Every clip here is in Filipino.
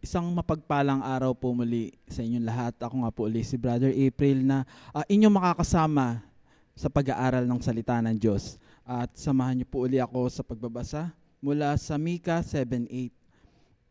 Isang mapagpalang araw po muli sa inyong lahat. Ako nga po ulit si Brother April na inyong makakasama sa pag-aaral ng salita ng Diyos. At samahan niyo po uli ako sa pagbabasa mula sa Mika 7:8.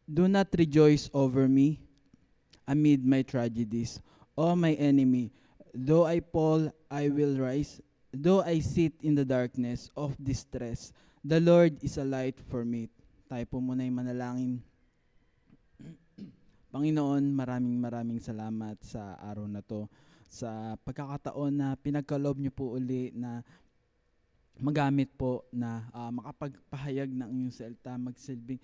Do not rejoice over me amid my tragedies, O my enemy. Though I fall, I will rise. Though I sit in the darkness of distress, the Lord is a light for me. Tayo po muna yung manalangin. Panginoon, maraming salamat sa araw na to, sa pagkakataon na pinagkaloob niyo po uli na magamit po na makapagpahayag ng inyong salita, magsilbing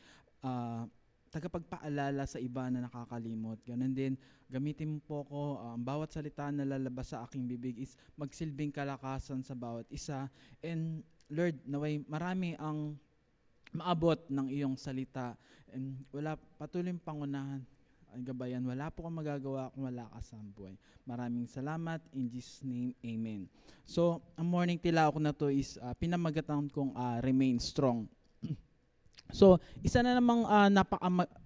tagapagpaalala sa iba na nakakalimot. Ganun din, gamitin mo po ko, ang bawat salita na lalabas sa aking bibig is magsilbing kalakasan sa bawat isa. And Lord, naway marami ang maabot ng iyong salita. And wala patuloy pangunahan ang gabayan. Wala po kang magagawa kung wala ka sa buhay. Maraming salamat. In Jesus' name, Amen. So, ang morning tilaw ko na to is pinamagatan kong remain strong. So, isa na namang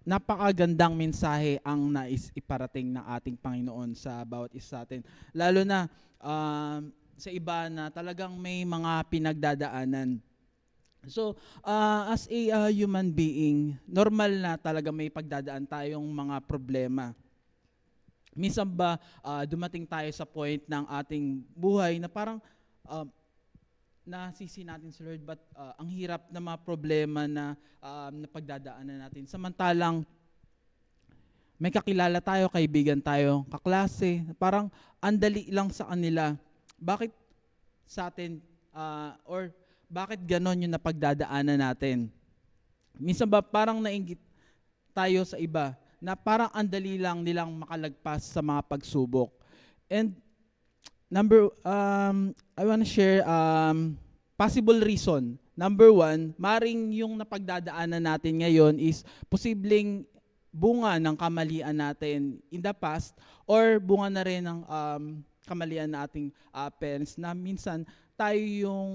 napakagandang mensahe ang nais iparating ng ating Panginoon sa bawat isa sa atin. Lalo na sa iba na talagang may mga pinagdadaanan. So, as a human being, normal na talaga may pagdadaan tayong mga problema. Minsan ba dumating tayo sa point ng ating buhay na parang nasisi natin sa Lord, but ang hirap na mga problema na pagdadaanan natin. Samantalang may kakilala tayo, kaibigan tayo, kaklase, parang andali lang sa kanila. Bakit sa atin or bakit ganon yung napagdadaanan natin? Minsan ba parang nainggit tayo sa iba na parang andali lang nilang makalagpas sa mga pagsubok. And I want to share possible reason. Number one, maring yung napagdadaanan natin ngayon is posibleng bunga ng kamalian natin in the past or bunga na rin ng kamalian nating parents na minsan tayo yung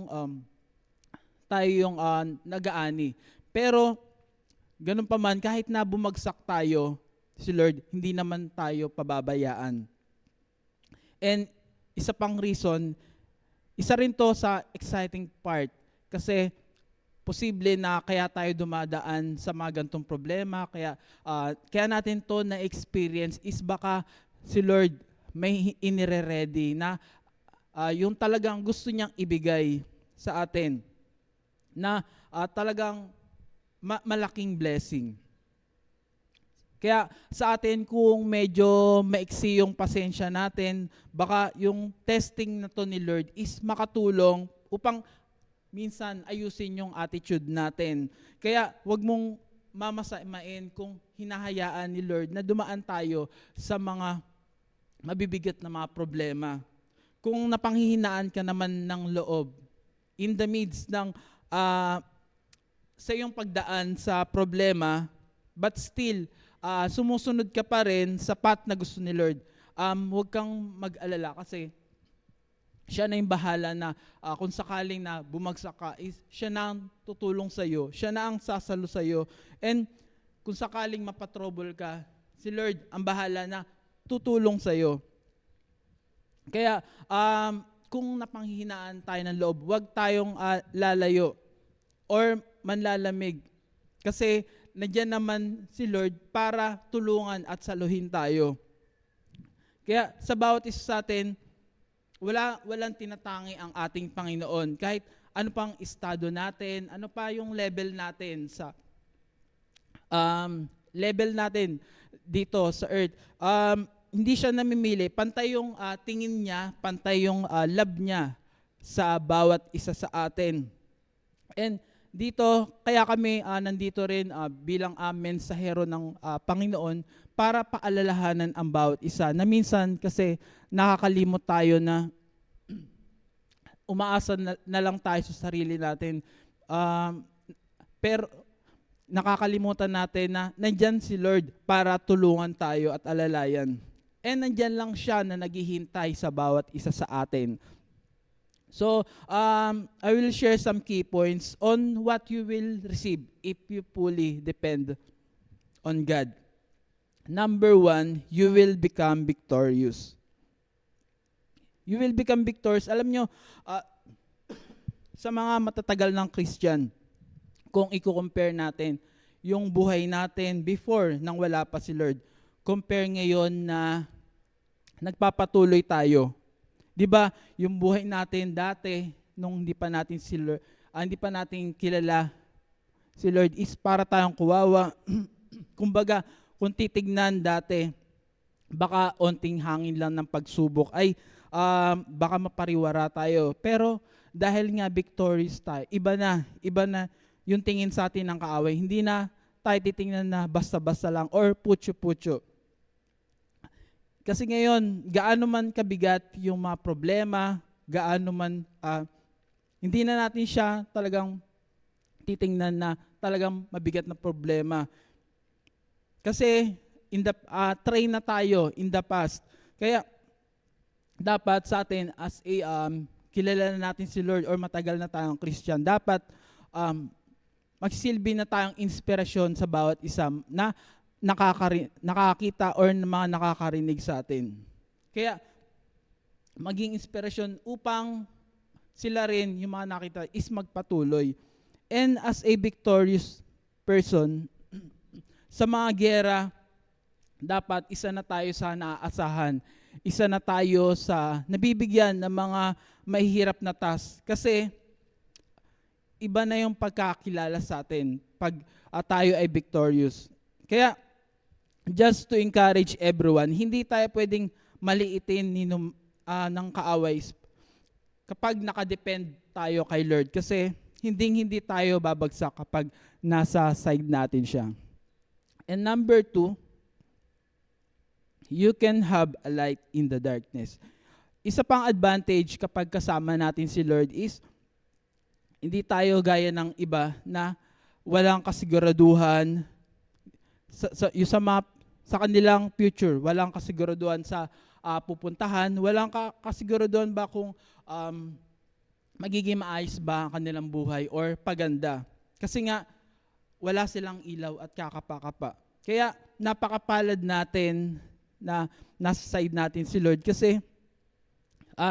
nag-aani. Pero ganun pa man, kahit na bumagsak tayo, si Lord, hindi naman tayo pababayaan. And isa pang reason, isa rin to sa exciting part kasi posible na kaya tayo dumadaan sa mga gantong problema, kaya natin to na-experience is baka si Lord may inire-ready na yung talagang gusto niyang ibigay sa atin na talagang malaking blessing. Kaya sa atin kung medyo maiksi yung pasensya natin, baka yung testing na to ni Lord is makatulong upang minsan ayusin yung attitude natin. Kaya wag mong mamasamain kung hinahayaan ni Lord na dumaan tayo sa mga mabibigat na mga problema. Kung napanghihinaan ka naman ng loob, in the midst ng sa iyong pagdaan sa problema, but still, sumusunod ka pa rin sa path na gusto ni Lord, huwag kang mag-alala kasi siya na yung bahala na kung sakaling na bumagsak ka, siya na ang tutulong sa iyo, siya na ang sasalo sa iyo. And kung sakaling mapatrouble ka, si Lord ang bahala na tutulong sa iyo. Kaya kung napanghihinaan tayo ng loob, huwag tayong lalayo or manlalamig. Kasi nandiyan naman si Lord para tulungan at saluhin tayo. Kaya sa bawat isa sa atin, walang tinatangi ang ating Panginoon. Kahit ano pang estado natin, ano pa yung level natin sa level natin dito sa earth. Hindi siya namimili. Pantay yung tingin niya, pantay yung love niya sa bawat isa sa atin. And dito, kaya kami nandito rin bilang mensahero ng Panginoon para paalalahanan ang bawat isa. Na minsan kasi nakakalimot tayo na umaasa na lang tayo sa sarili natin. Pero nakakalimutan natin na nandyan si Lord para tulungan tayo at alalayan. And nandyan lang siya na naghihintay sa bawat isa sa atin. So, I will share some key points on what you will receive if you fully depend on God. Number one, you will become victorious. You will become victorious. Alam nyo, sa mga matatagal ng Christian, kung i-compare natin yung buhay natin before nang wala pa si Lord, compare ngayon na nagpapatuloy tayo. 'Di ba? Yung buhay natin dati nung hindi pa natin si Lord, hindi pa natin kilala si Lord is para tayong kuwawa. Kumbaga, kung titignan dati, baka onting hangin lang ng pagsubok ay baka mapariwara tayo. Pero dahil nga victorious tayo, iba na yung tingin sa atin ng kaaway. Hindi na tayo titingnan na basta-basta lang or putyo-putyo. Kasi ngayon, gaano man kabigat yung mga problema, gaano man, hindi na natin siya talagang titingnan na talagang mabigat na problema. Kasi train na tayo in the past. Kaya dapat sa atin as a kilala na natin si Lord or matagal na tayong Christian, dapat magsilbi na tayong inspirasyon sa bawat isa na nakakita or mga nakakarinig sa atin. Kaya maging inspirasyon upang sila rin, yung mga nakita, is magpatuloy. And as a victorious person, sa mga giyera, dapat isa na tayo sa naaasahan. Isa na tayo sa nabibigyan ng mga mahihirap na task. Kasi iba na yung pagkakilala sa atin pag tayo ay victorious. Kaya, just to encourage everyone, hindi tayo pwedeng maliitin ng kaaway kapag nakadepend tayo kay Lord. Kasi hindi tayo babagsak kapag nasa side natin siya. And number two, you can have a light in the darkness. Isa pang advantage kapag kasama natin si Lord is, hindi tayo gaya ng iba na walang kasiguraduhan sa kanilang future, walang kasiguraduhan sa pupuntahan, walang kasiguraduhan ba kung magiging maayos ba ang kanilang buhay or paganda. Kasi nga, wala silang ilaw at kakapa-kapa. Kaya napakapalad natin na nasa side natin si Lord kasi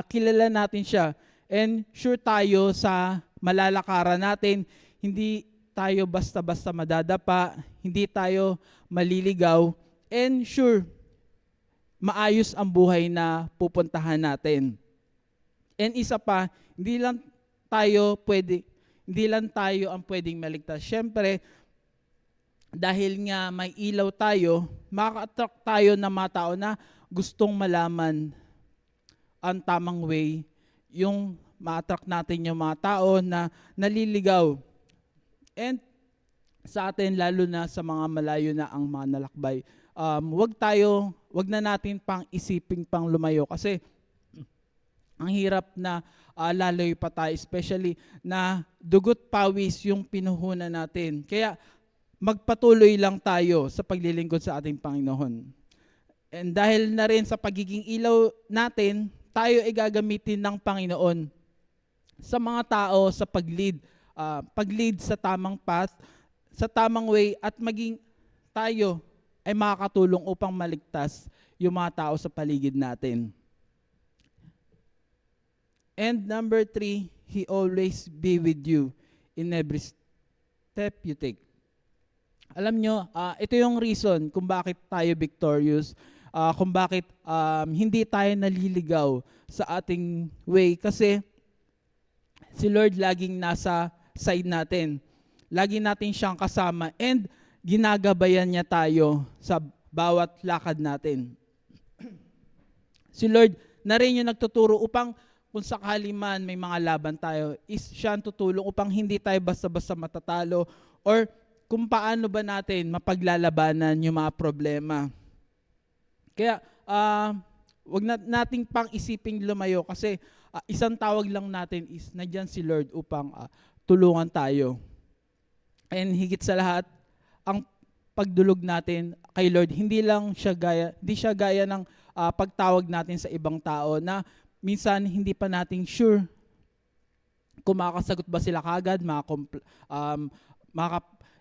kilala natin siya and sure tayo sa malalakaran natin, hindi tayo basta-basta madadapa, hindi tayo maliligaw, and sure, maayos ang buhay na pupuntahan natin. And isa pa, hindi lang tayo ang pwedeng maligtas. Siyempre, dahil nga may ilaw tayo, maka-attract tayo ng mga tao na gustong malaman ang tamang way, yung ma-attract natin yung mga tao na naliligaw. And sa atin, lalo na sa mga malayo na ang mga nalakbay, wag na natin pang isiping pang lumayo kasi ang hirap na laloy pa tayo, especially na dugot pawis yung pinuhunan natin. Kaya magpatuloy lang tayo sa paglilingkod sa ating Panginoon. And dahil na rin sa pagiging ilaw natin, tayo ay gagamitin ng Panginoon sa mga tao sa pag-lead sa tamang path, sa tamang way, at maging tayo ay makakatulong upang maligtas yung mga tao sa paligid natin. And number 3, He always be with you in every step you take. Alam nyo, ito yung reason kung bakit tayo victorious, kung bakit hindi tayo naliligaw sa ating way. Kasi si Lord laging nasa side natin. Lagi natin siyang kasama and ginagabayan niya tayo sa bawat lakad natin. Si Lord na rin yung nagtuturo upang kung sakali man may mga laban tayo, is siya ang tutulong upang hindi tayo basta-basta matatalo or kung paano ba natin mapaglalabanan yung mga problema. Kaya, wag nating pang isiping lumayo kasi isang tawag lang natin is nandyan si Lord upang tulungan tayo. And higit sa lahat, ang pagdulog natin kay Lord, hindi siya gaya ng pagtawag natin sa ibang tao na minsan hindi pa natin sure kung makakasagot ba sila kagad,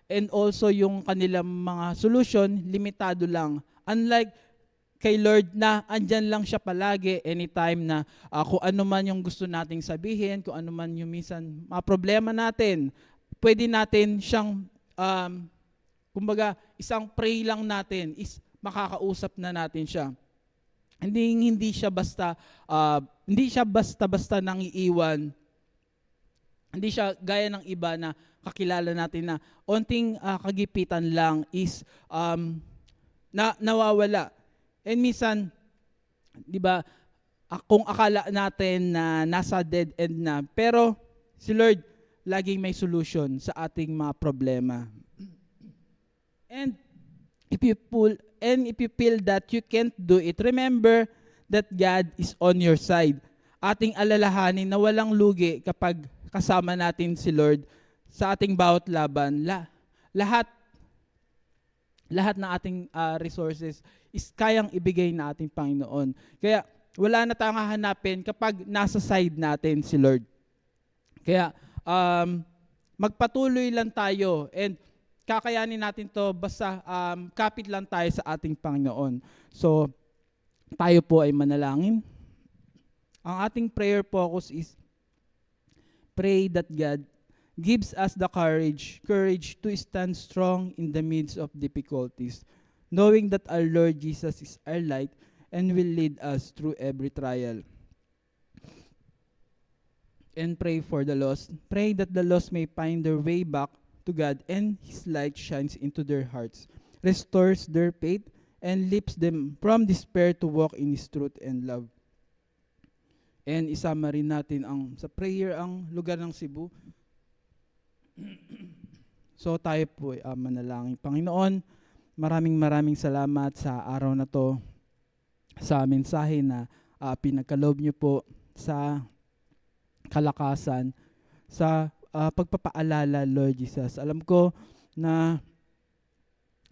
and also yung kanilang mga solution, limitado lang Unlike kay Lord na andyan lang siya palagi anytime na kung ano man yung gusto nating sabihin, kung ano man yung minsan mga problema natin, pwede natin siyang kumbaga isang pray lang natin is makakausap na natin siya. Hindi siya basta nang iiwan. Hindi siya gaya ng iba na kakilala natin na onting kagipitan lang is nawawala. And minsan, 'di ba, kung akala natin na nasa dead end na, pero si Lord laging may solution sa ating mga problema. And if you feel that you can't do it, remember that God is on your side. Ating alalahanin na walang lugi kapag kasama natin si Lord sa ating bawat laban. Lahat ng ating resources is kayang ibigay na ating Panginoon. Kaya wala na tayong hahanapin kapag nasa side natin si Lord. Kaya magpatuloy lang tayo and kakayanin natin to basta kapit lang tayo sa ating Panginoon. So, tayo po ay manalangin. Ang ating prayer focus is pray that God gives us the courage to stand strong in the midst of difficulties, knowing that our Lord Jesus is our light and will lead us through every trial. And pray for the lost. Pray that the lost may find their way back to God and His light shines into their hearts, restores their faith, and lifts them from despair to walk in His truth and love. And isama rin natin sa prayer ang lugar ng Cebu. So tayo po ay manalangin. Panginoon, maraming salamat sa araw na to, sa mensahe na pinagkaloob niyo po, sa kalakasan, sa pagpapaalala, Lord Jesus. Alam ko na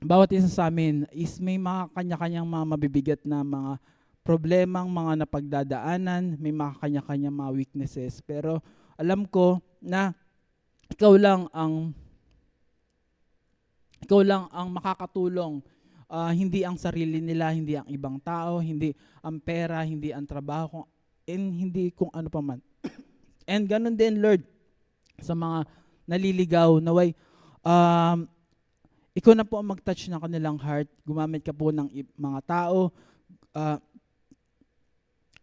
bawat isa sa amin is may mga kanya-kanyang mga mabibigat na mga problemang mga napagdadaanan, may mga kanya-kanyang mga weaknesses. Pero alam ko na ikaw lang ang makakatulong. Hindi ang sarili nila, hindi ang ibang tao, hindi ang pera, hindi ang trabaho, and hindi kung ano pa man. And ganun din, Lord, sa mga naliligaw, naway ikaw na po ang mag-touch ng kanilang heart. Gumamit ka po ng mga tao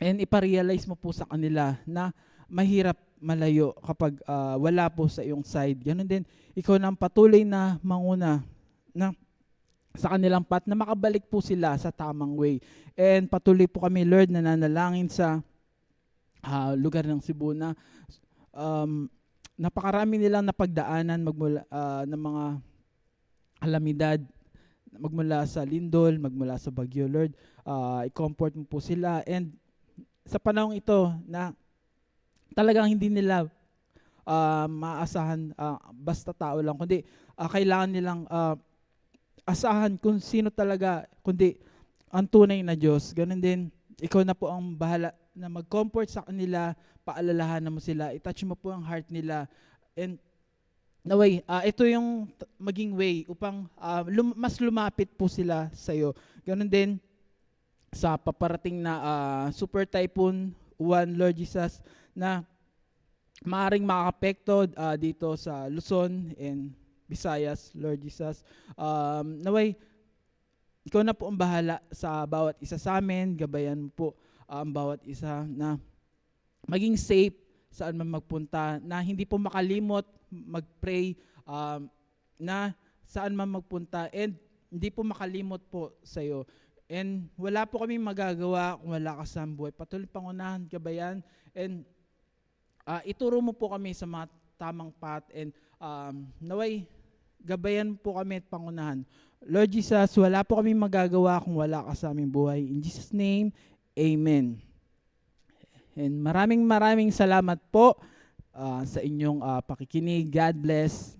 and iparealize mo po sa kanila na mahirap malayo kapag wala po sa iyong side. Ganun din, ikaw na ang patuloy na manguna na sa kanilang path na makabalik po sila sa tamang way. And patuloy po kami, Lord, na nanalangin sa lugar ng Cebu na napakarami nilang napagdaanan magmula ng mga kalamidad, magmula sa lindol, magmula sa bagyo, Lord. I-comfort mo po sila. And sa panahong ito na talagang hindi nila maasahan basta tao lang, kundi kailangan nilang asahan kung sino talaga, kundi ang tunay na Diyos. Ganun din, ikaw na po ang bahala na mag-comfort sa kanila, paalalahanan mo sila, i-touch mo po ang heart nila, and naway, ito yung maging way upang mas lumapit po sila sa iyo. Ganun din sa paparating na Super Typhoon 1, Lord Jesus, na maaring makakapekto dito sa Luzon and Visayas, Lord Jesus. Naway, ikaw na po ang bahala sa bawat isa sa amin, gabayan mo po ang bawat isa na maging safe saan man magpunta, na hindi po makalimot mag-pray, na saan man magpunta, and hindi po makalimot po sa iyo. And wala po kami magagawa kung wala ka sa buhay. Patuloy pangunahan, gabayan, and ituro mo po kami sa mga tamang path, and naway, gabayan po kami at pangunahan. Lord Jesus, wala po kami magagawa kung wala ka sa aming buhay. In Jesus' name, Amen. And maraming salamat po sa inyong pakikinig. God bless.